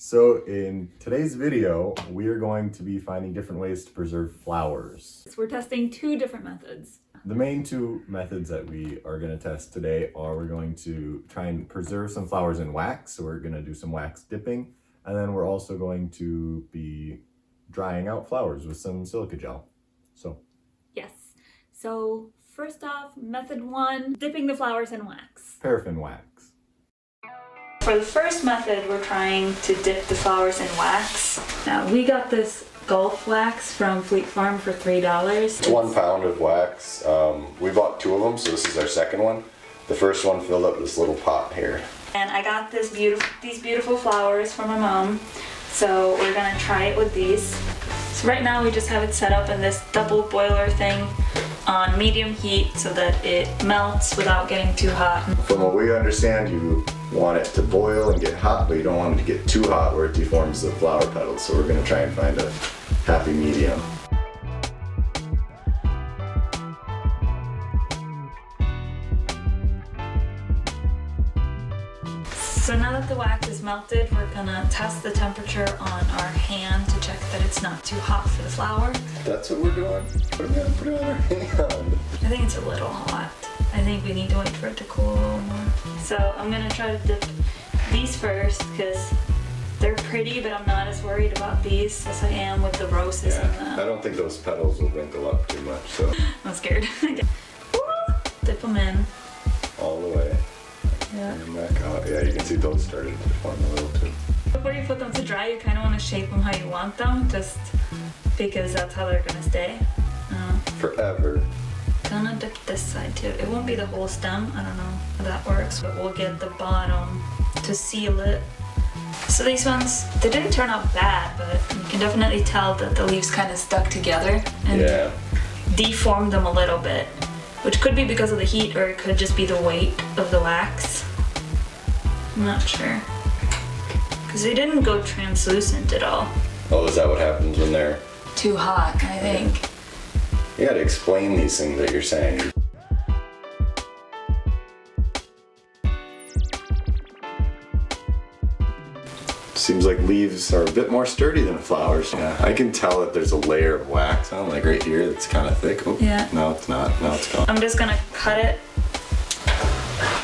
So in today's video, we are going to be finding different ways to preserve flowers. So we're testing two different methods. The main two methods that we are going to test today are we're going to try and preserve some flowers in wax. So we're going to do some wax dipping. And then we're also going to be drying out flowers with some silica gel. Yes. So first off, method one, dipping the flowers in wax. Paraffin wax. For the first method, we're trying to dip the flowers in wax. Now, we got this Gulf wax from Fleet Farm for $3. It's 1 pound of wax. We bought 2 of them, so this is our second one. The first one filled up this little pot here. And I got these beautiful flowers from my mom. So we're gonna try it with these. So right now we just have it set up in this double boiler thing on medium heat so that it melts without getting too hot. From what we understand, you want it to boil and get hot, but you don't want it to get too hot where it deforms the flower petals. So we're gonna try and find a happy medium. So now that the wax is melted, we're gonna test the temperature on our hand to check that it's not too hot for the flower. That's what we're doing. Put it on our hand. I think it's a little hot. I think we need to wait for it to cool a little more. So I'm gonna try to dip these first because they're pretty, but I'm not as worried about these as I am with the roses Yeah, and I don't think those petals will wrinkle up too much, so I'm scared. Okay. Dip them in. all the way. Yeah. And back out. Yeah, you can see those started to form a little too. Before you put them to dry, you kind of want to shape them how you want them, just because that's how they're gonna stay. Forever. Gonna dip this side too. It won't be the whole stem, I don't know how that works, but we'll get the bottom to seal it. So these ones, they didn't turn out bad, but you can definitely tell that the leaves kind of stuck together and Yeah. deformed them a little bit, which could be because of the heat or it could just be the weight of the wax. I'm not sure. Because they didn't go translucent at all. Oh, is that what happens when they're... Too hot, I think. You gotta explain these things that you're saying. Seems like leaves are a bit more sturdy than flowers. Yeah, I can tell that there's a layer of wax on, like right here, that's kind of thick. Oh, Yeah. No, it's not. No, it's gone. I'm just gonna cut it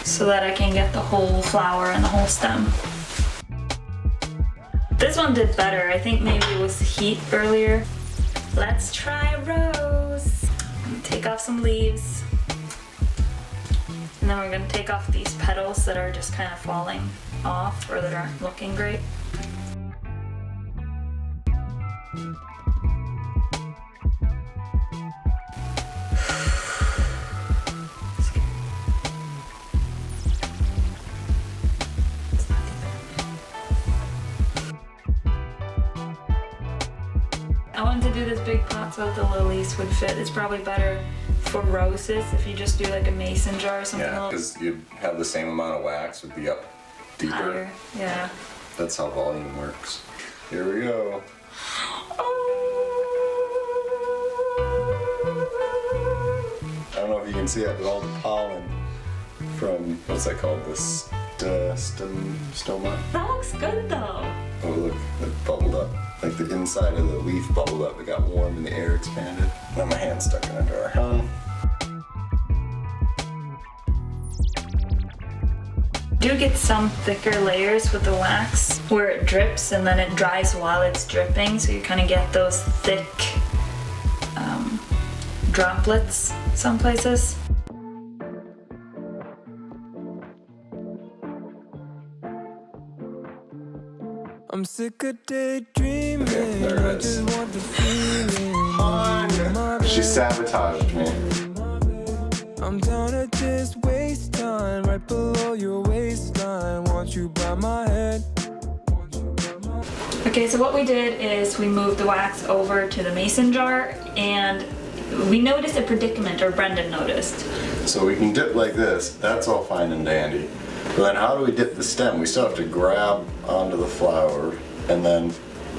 so that I can get the whole flower and the whole stem. This one did better. I think maybe it was heat earlier. Let's try a rose. Take off some leaves. And then we're gonna take off these petals that are just kind of falling off or that aren't looking great. I wanted to do this big pot so that the lilies would fit. It's probably better for roses if you just do like a mason jar or something. Yeah, because you'd have the same amount of wax, would be up deeper. Higher. Yeah. That's how volume works. Here we go. I don't know if you can see it, but all the pollen from, what's that called? This stoma? That looks good though. Oh look, it bubbled up. Like the inside of the leaf bubbled up. It got warm and the air expanded. Now my hand's stuck in under our tongue. Do get some thicker layers with the wax where it drips and then it dries while it's dripping, so you kind of get those thick droplets some places. I'm sick of daydreaming. Okay, there it is. I just want the feeling. She sabotaged me. I'm down to just waste time right below your waistline. Want you by my head. Okay, so what we did is we moved the wax over to the mason jar and we noticed a predicament, or Brendan noticed. So we can dip like this. That's all fine and dandy. But then how do we dip the stem? We still have to grab onto the flower and then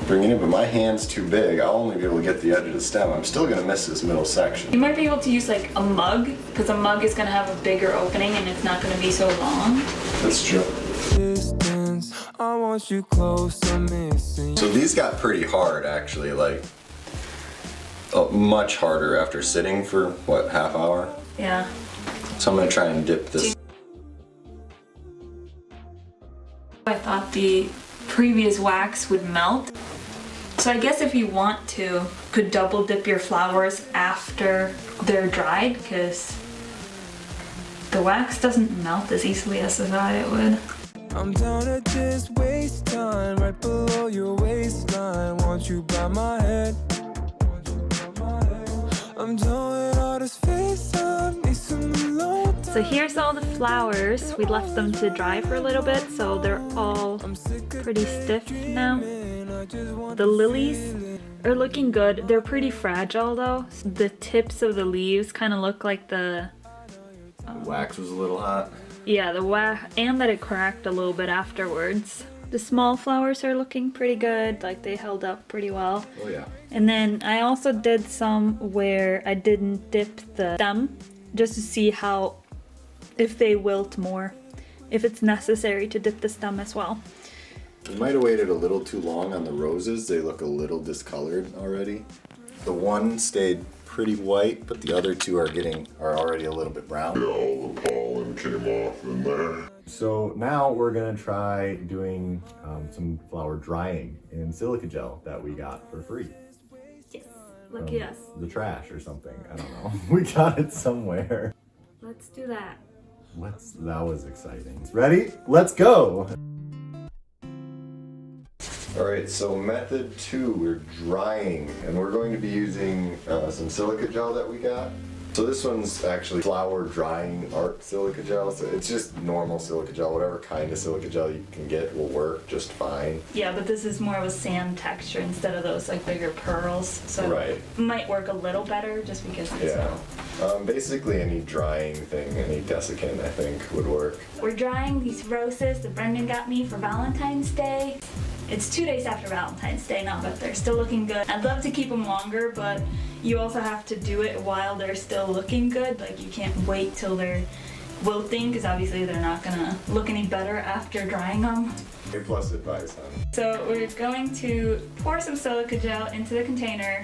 bring it in. But my hand's too big. I'll only be able to get the edge of the stem. I'm still gonna miss this middle section. You might be able to use like a mug, because a mug is going to have a bigger opening and it's not going to be so long. That's true. Distance. I want you close, I'm missing. So these got pretty hard actually, like much harder after sitting for what, half hour? Yeah. So I'm gonna try and dip this. I thought the previous wax would melt. So I guess if you want to, you could double dip your flowers after they're dried, because the wax doesn't melt as easily as I thought it would. I'm down to just waste time right below your waistline. Want you by my head. I'm done with all this face time. Need some alone time. So here's all the flowers. We left them to dry for a little bit, so they're all pretty stiff now. The lilies are looking good. They're pretty fragile though. The tips of the leaves kind of look like the Wax was a little hot. yeah, the wax, and that it cracked a little bit afterwards. The small flowers are looking pretty good, like they held up pretty well. Oh yeah. And then I also did some where I didn't dip the stem, just to see how, if they wilt more, if it's necessary to dip the stem as well. We might have waited a little too long on the roses. They look a little discolored already. The one stayed pretty white, but the other two are already a little bit brown. All the pollen came off in there. So now we're gonna try doing some flower drying in silica gel that we got for free. Yes, lucky us. The trash or something, I don't know. We got it somewhere. Let's do that. That was exciting. Ready? Let's go! Alright, so method 2, we're drying, and we're going to be using some silica gel that we got. So this one's actually flower drying art silica gel, so it's just normal silica gel. Whatever kind of silica gel you can get will work just fine. Yeah, but this is more of a sand texture instead of those like bigger pearls, so Right. it might work a little better just because it's Yeah. Basically any drying thing, any desiccant I think would work. We're drying these roses that Brendan got me for Valentine's Day. It's 2 days after Valentine's Day now, but they're still looking good. I'd love to keep them longer, but you also have to do it while they're still looking good. Like you can't wait till they're wilting, because obviously they're not gonna look any better after drying them. A plus advice, huh? So we're going to pour some silica gel into the container.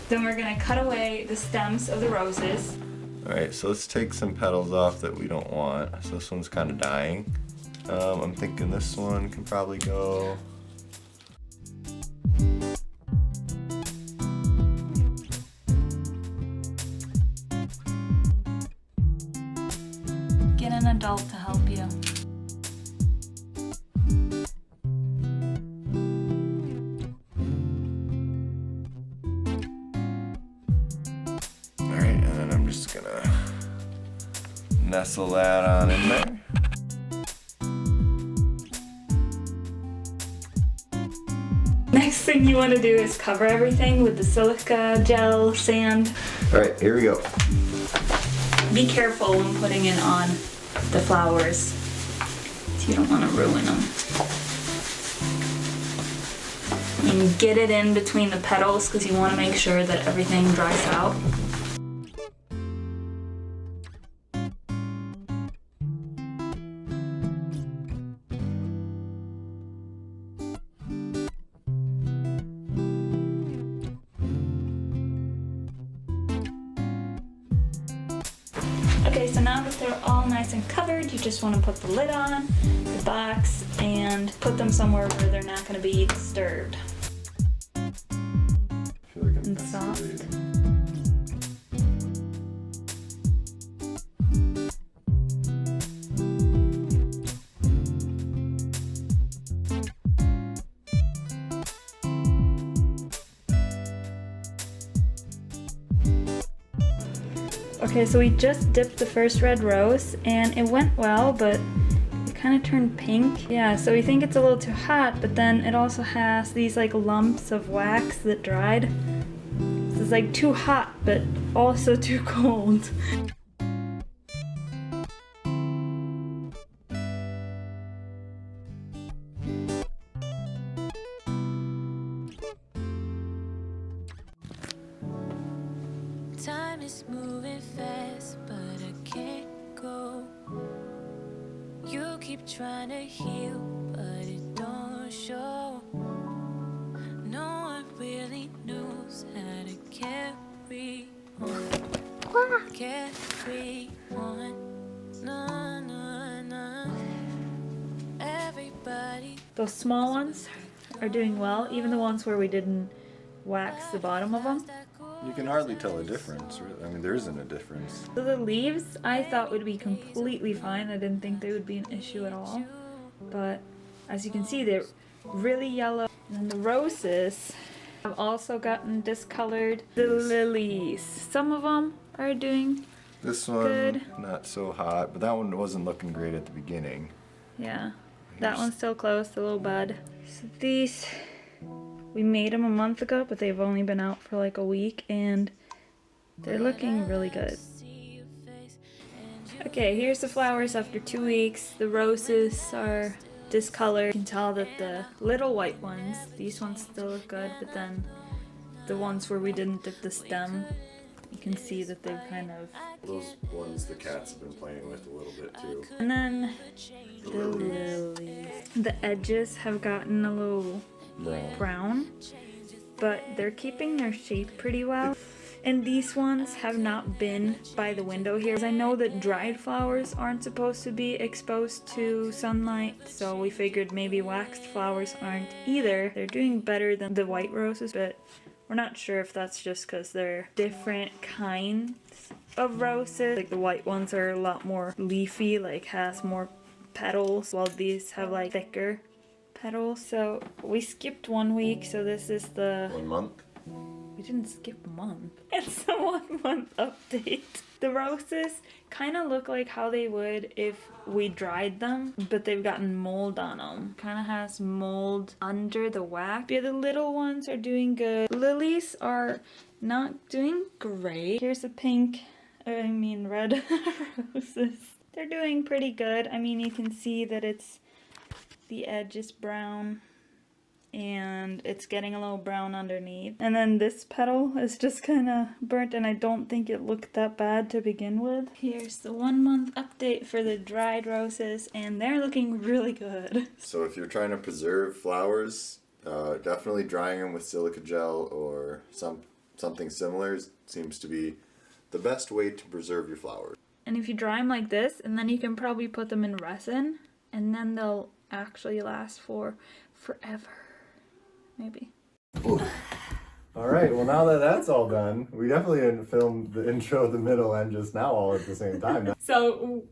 Then we're gonna cut away the stems of the roses. Alright, so let's take some petals off that we don't want. So this one's kind of dying. I'm thinking this one can probably go. Get an adult to help you. Alright, and then I'm just gonna nestle that on in there. Next thing you want to do is cover everything with the silica gel, sand. Alright, here we go. Be careful when putting it on the flowers, so you don't want to ruin them. And get it in between the petals because you want to make sure that everything dries out. Okay, so now that they're all nice and covered, you just want to put the lid on, the box, and put them somewhere where they're not going to be disturbed. I feel like I'm And soft. masturbating. Okay, so we just dipped the first red rose and it went well, but it kind of turned pink. Yeah, so we think it's a little too hot, but then it also has these like lumps of wax that dried. So it's like too hot, but also too cold. Time is moving fast, but I can't go. You keep trying to heal, but it don't a show. No one really knows how to carry on. Carry on. No, no, no. Everybody. Those small ones are doing well, even the ones where we didn't wax the bottom of them. You can hardly tell a difference. Really. I mean, there isn't a difference. So the leaves I thought would be completely fine. I didn't think they would be an issue at all. But as you can see, they're really yellow. And then the roses have also gotten discolored. The lilies, some of them are doing, This one, Good. not so hot, but that one wasn't looking great at the beginning. yeah. That one's still close, the little bud. So these, we made them a month ago, but they've only been out for like a week, and they're looking really good. Okay, here's the flowers after 2 weeks. The roses are discolored. You can tell that the little white ones, these ones still look good, but then the ones where we didn't dip the stem, you can see that they've kind of... Those ones the cats have been playing with a little bit too. And then the lilies. The edges have gotten a little brown, but they're keeping their shape pretty well. And these ones have not been by the window here. I know that dried flowers aren't supposed to be exposed to sunlight, so we figured maybe waxed flowers aren't either. They're doing better than the white roses, but we're not sure if that's just because they're different kinds of roses. Like the white ones are a lot more leafy, like has more petals, while these have like thicker petals. So we skipped 1 week, so this is the... 1 month. We didn't skip a month. It's a 1 month update. The roses kind of look like how they would if we dried them, but they've gotten mold on them. Kind of has mold under the wax. Yeah, the little ones are doing good. Lilies are not doing great. Here's a red roses. They're doing pretty good. I mean, you can see that the edge is brown, and it's getting a little brown underneath. And then this petal is just kind of burnt, and I don't think it looked that bad to begin with. Here's the 1 month update for the dried roses, and they're looking really good. So if you're trying to preserve flowers, definitely drying them with silica gel or something similar seems to be the best way to preserve your flowers. And if you dry them like this, and then you can probably put them in resin, and then they'll actually last for forever. Maybe. Alright, well now that that's all done, we definitely didn't film the intro, the middle, and just now all at the same time. So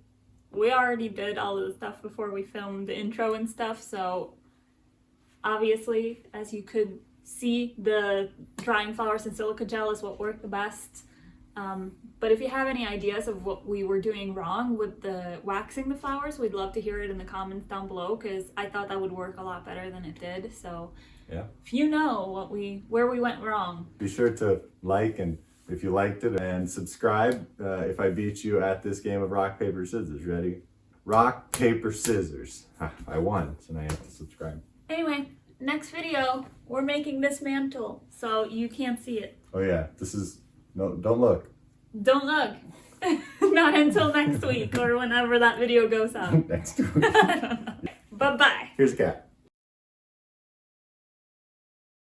we already did all of the stuff before we filmed the intro and stuff, so obviously, as you could see, the drying flowers in silica gel is what worked the best. But if you have any ideas of what we were doing wrong with the waxing the flowers, we'd love to hear it in the comments down below, because I thought that would work a lot better than it did. So Yeah. if you know where we went wrong, Be sure to like, and if you liked it, and subscribe if I beat you at this game of rock, paper, scissors. Ready? Rock, paper, scissors. I won, so now you have to subscribe. anyway, next video, we're making this mantle, so you can't see it. Oh yeah, this is, no, don't look. Don't look. Not until next week or whenever that video goes out. Next. Bye-bye. Here's a cat.